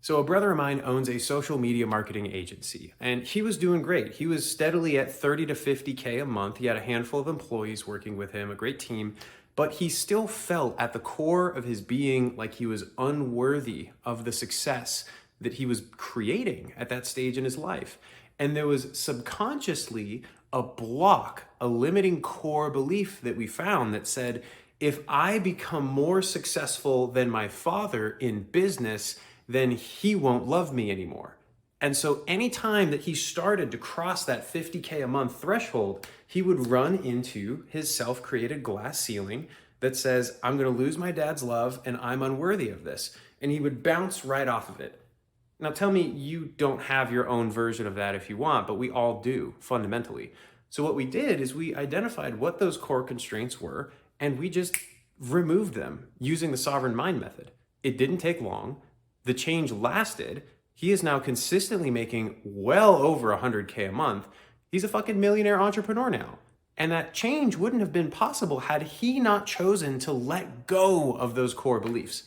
So a brother of mine owns a social media marketing agency, and he was doing great. He was steadily at 30 to 50K a month. He had a handful of employees working with him, a great team, but he still felt at the core of his being like he was unworthy of the success that he was creating at that stage in his life. And there was subconsciously a block, a limiting core belief that we found that said, if I become more successful than my father in business, then he won't love me anymore. And so anytime that he started to cross that 50K a month threshold, he would run into his self-created glass ceiling that says, I'm going to lose my dad's love and I'm unworthy of this. And he would bounce right off of it. Now tell me you don't have your own version of that if you want, but we all do fundamentally. So what we did is we identified what those core constraints were and we just removed them using the sovereign mind method. It didn't take long. The change lasted. He is now consistently making well over 100K a month. He's a fucking millionaire entrepreneur now. And that change wouldn't have been possible had he not chosen to let go of those core beliefs.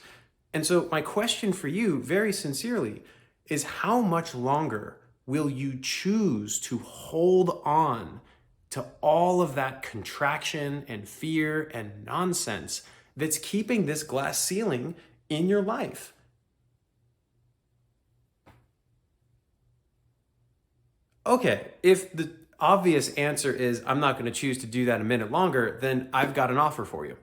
And so my question for you, very sincerely, is how much longer will you choose to hold on to all of that contraction and fear and nonsense that's keeping this glass ceiling in your life? Okay, if the obvious answer is I'm not going to choose to do that a minute longer, then I've got an offer for you.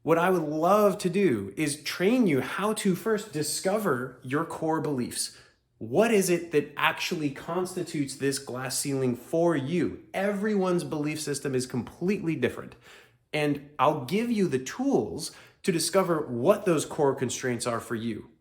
What I would love to do is train you how to first discover your core beliefs. What is it that actually constitutes this glass ceiling for you? Everyone's belief system is completely different. And I'll give you the tools to discover what those core constraints are for you.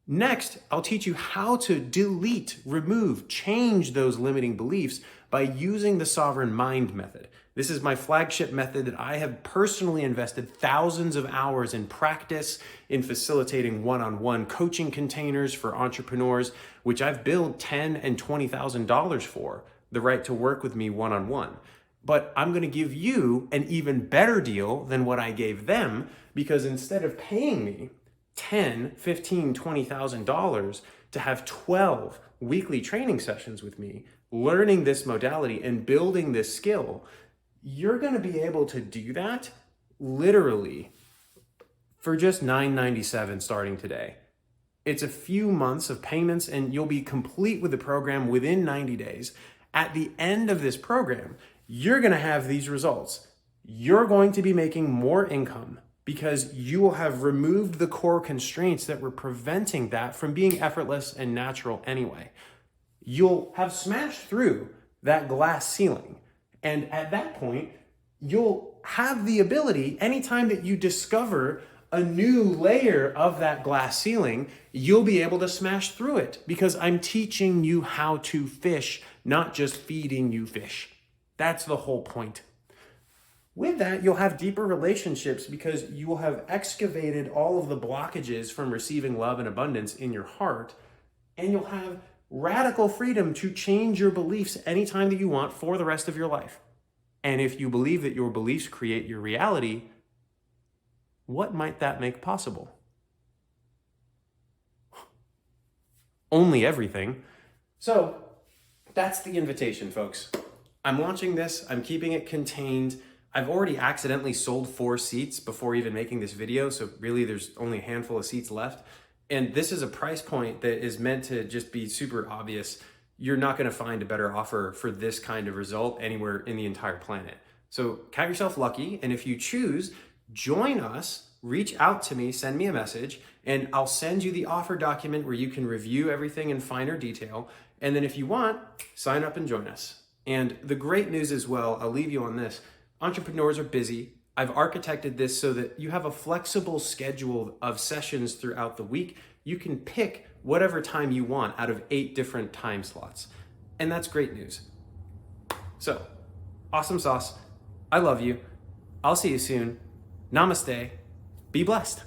Next, I'll teach you how to delete, remove, change those limiting beliefs by using the sovereign mind method. This is my flagship method that I have personally invested thousands of hours in practice in facilitating one-on-one coaching containers for entrepreneurs, which I've billed $10,000 and $20,000 for, the right to work with me one-on-one. But I'm going to give you an even better deal than what I gave them, because instead of paying me $10,000, $15,000, $20,000 to have 12 weekly training sessions with me, learning this modality and building this skill, you're going to be able to do that literally for just $997 starting today. It's a few months of payments and you'll be complete with the program within 90 days. At the end of this program, you're going to have these results. You're going to be making more income because you will have removed the core constraints that were preventing that from being effortless and natural anyway. You'll have smashed through that glass ceiling. And at that point, you'll have the ability, anytime that you discover a new layer of that glass ceiling, you'll be able to smash through it because I'm teaching you how to fish, not just feeding you fish. That's the whole point. With that, you'll have deeper relationships because you will have excavated all of the blockages from receiving love and abundance in your heart, and you'll have radical freedom to change your beliefs anytime that you want for the rest of your life. And if you believe that your beliefs create your reality, what might that make possible? Only everything. So that's the invitation, folks. I'm launching this. I'm keeping it contained. I've already accidentally sold 4 seats before even making this video. So really there's only a handful of seats left. And this is a price point that is meant to just be super obvious. You're not going to find a better offer for this kind of result anywhere in the entire planet. So count yourself lucky. And if you choose, join us, reach out to me, send me a message, and I'll send you the offer document where you can review everything in finer detail. And then if you want, sign up and join us. And the great news as well, I'll leave you on this. Entrepreneurs are busy. I've architected this so that you have a flexible schedule of sessions throughout the week. You can pick whatever time you want out of 8 different time slots. And that's great news. So, awesome sauce. I love you. I'll see you soon. Namaste. Be blessed.